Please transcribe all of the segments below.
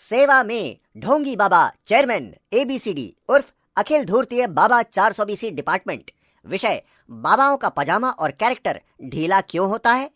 सेवा में ढोंगी बाबा चेयरमैन एबीसीडी उर्फ अखिल धूर्तीय बाबा 420 डिपार्टमेंट। विषय, बाबाओं का पजामा और कैरेक्टर ढीला क्यों होता है।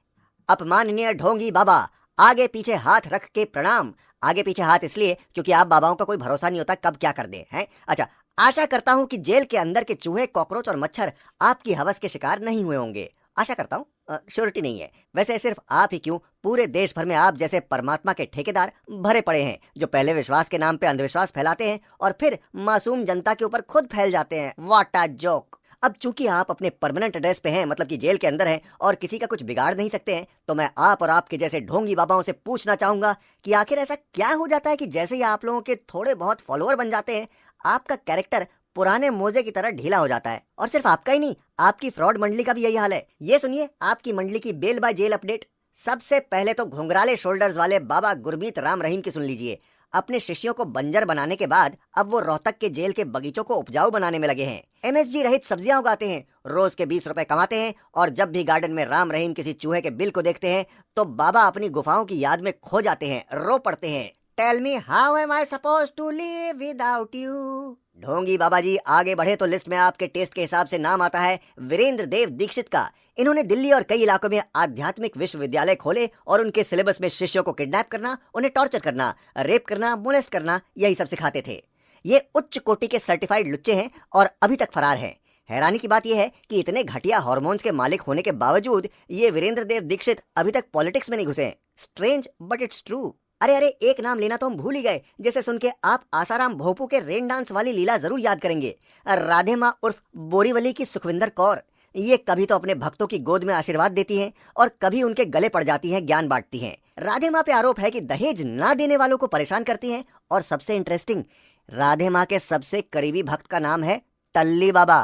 अपमाननीय ढोंगी बाबा, आगे पीछे हाथ रख के प्रणाम। आगे पीछे हाथ इसलिए क्योंकि आप बाबाओं का कोई भरोसा नहीं होता कब क्या कर दे हैं। अच्छा, आशा करता हूं कि जेल के अंदर के चूहे, कॉकरोच और मच्छर आपकी हवस के शिकार नहीं हुए होंगे। आशा करता हूं, श्योरिटी नहीं है। वैसे सिर्फ आप ही क्यों, पूरे देश भर में आप जैसे परमात्मा के ठेकेदार भरे पड़े हैं, जो पहले विश्वास के नाम पे अंधविश्वास फैलाते हैं और फिर मासूम जनता के ऊपर खुद फैल जाते हैं। What a joke. अब चूंकि आप अपने परमानेंट एड्रेस पे हैं, मतलब कि जेल के अंदर हैं और किसी का कुछ बिगाड़ नहीं सकते हैं, तो मैं आप और आपके जैसे ढोंगी बाबाओं से पूछना चाहूंगा कि आखिर ऐसा क्या हो जाता है कि जैसे ही आप लोगों के थोड़े बहुत फॉलोअर बन जाते हैं, आपका कैरेक्टर पुराने मोजे की तरह ढीला हो जाता है। और सिर्फ आपका ही नहीं, आपकी फ्रॉड मंडली का भी यही हाल है। ये सुनिए आपकी मंडली की बेल बाय जेल अपडेट। सबसे पहले तो घुंघराले शोल्डर्स वाले बाबा गुरमीत राम रहीम की सुन लीजिए। अपने शिष्यों को बंजर बनाने के बाद अब वो रोहतक के जेल के बगीचों को उपजाऊ बनाने में लगे हैं। एमएसजी रहित सब्जियां उगाते हैं, रोज के 20 रुपए कमाते हैं और जब भी गार्डन में राम रहीम किसी चूहे के बिल को देखते हैं तो बाबा अपनी गुफाओं की याद में खो जाते हैं, रो पड़ते हैं। Tell me how am I suppose to live without you. ढोंगी बाबा जी आगे बढ़े तो लिस्ट में आपके टेस्ट के हिसाब से नाम आता है वीरेंद्र देव दीक्षित का। इन्होंने दिल्ली और कई इलाकों में आध्यात्मिक विश्वविद्यालय खोले और उनके सिलेबस में शिष्यों को किडनैप करना, उन्हें टॉर्चर करना, रेप करना, मोलेस्ट करना, यही सब सिखाते थे। ये उच्च कोटि के सर्टिफाइड लुच्चे हैं और अभी तक फरार हैं। हैरानी की बात यह है कि इतने घटिया हार्मोन्स के मालिक होने के बावजूद ये वीरेंद्र देव दीक्षित अभी तक पॉलिटिक्स में नहीं घुसे। Strange but it's true. अरे अरे, एक नाम लेना तो हम भूल ही गए, जैसे सुन के आप आसाराम भोपू के रेन डांस वाली लीला जरूर याद करेंगे। राधे माँ उर्फ बोरीवली की सुखविंदर कौर। ये कभी तो अपने भक्तों की गोद में आशीर्वाद देती हैं और कभी उनके गले पड़ जाती हैं, ज्ञान बांटती हैं। राधे माँ पे आरोप है कि दहेज ना देने वालों को परेशान करती हैं। और सबसे इंटरेस्टिंग, राधे माँ के सबसे करीबी भक्त का नाम है टल्ली बाबा।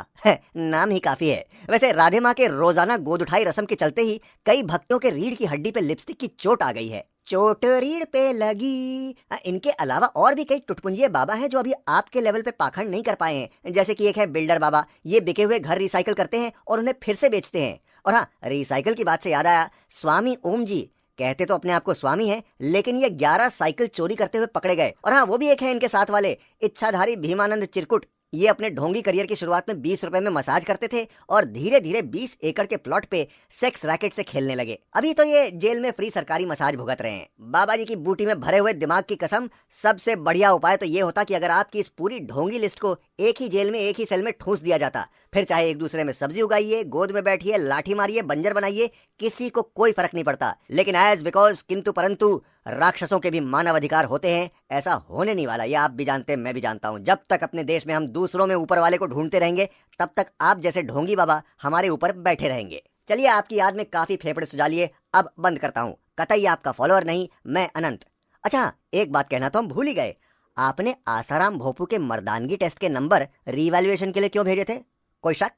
नाम ही काफी है। वैसे राधे माँ के रोजाना गोद उठाई रस्म के चलते ही कई भक्तों के रीढ़ की हड्डी पे लिपस्टिक की चोट आ गई है। चोट रीढ़ पे लगी। इनके अलावा और भी कई टुटपुंजिये बाबा हैं जो अभी आपके लेवल पे पाखंड नहीं कर पाए हैं। जैसे कि एक है बिल्डर बाबा। ये बिके हुए घर रिसाइकिल करते हैं और उन्हें फिर से बेचते हैं। और हाँ, रिसाइकिल की बात से याद आया, स्वामी ओम जी कहते तो अपने आप को स्वामी हैं, लेकिन ये 11 साइकिल चोरी करते हुए पकड़े गए। और हाँ, वो भी एक है इनके साथ वाले इच्छाधारी भीमानंद चिरकुट। ये अपने ढोंगी करियर की शुरुआत में 20 रुपए में मसाज करते थे और धीरे धीरे 20 एकड़ के प्लॉट पे सेक्स रैकेट से खेलने लगे। अभी तो ये जेल में फ्री सरकारी मसाज भुगत रहे हैं। बाबा जी की बूटी में भरे हुए दिमाग की कसम, सबसे बढ़िया उपाय तो ये होता कि अगर आपकी इस पूरी ढोंगी लिस्ट को एक ही जेल में, एक ही सेल में ठूंस दिया जाता। फिर चाहे एक दूसरे में सब्जी उगाइए, गोद में बैठिए, लाठी मारिए, बंजर बनाइए, किसी को कोई फर्क नहीं पड़ता। लेकिन एज बिकॉज, किंतु परंतु, राक्षसों के भी मानव अधिकार होते हैं, ऐसा होने नहीं वाला। ये आप भी जानते हैं, मैं भी जानता हूं। जब तक अपने देश में हम दूसरों में ऊपर वाले को ढूंढते रहेंगे, तब तक आप जैसे ढोंगी बाबा हमारे ऊपर बैठे रहेंगे। चलिए, आपकी याद में काफी फेफड़े सुझा लिए, अब बंद करता हूं। कतई आपका फॉलोअर नहीं, मैं अनंत। अच्छा, एक बात कहना तो हम भूल ही गए। आपने आसाराम भोपू के मर्दानगी टेस्ट के नंबर रीवैल्यूएशन के लिए क्यों भेजे थे? कोई शक?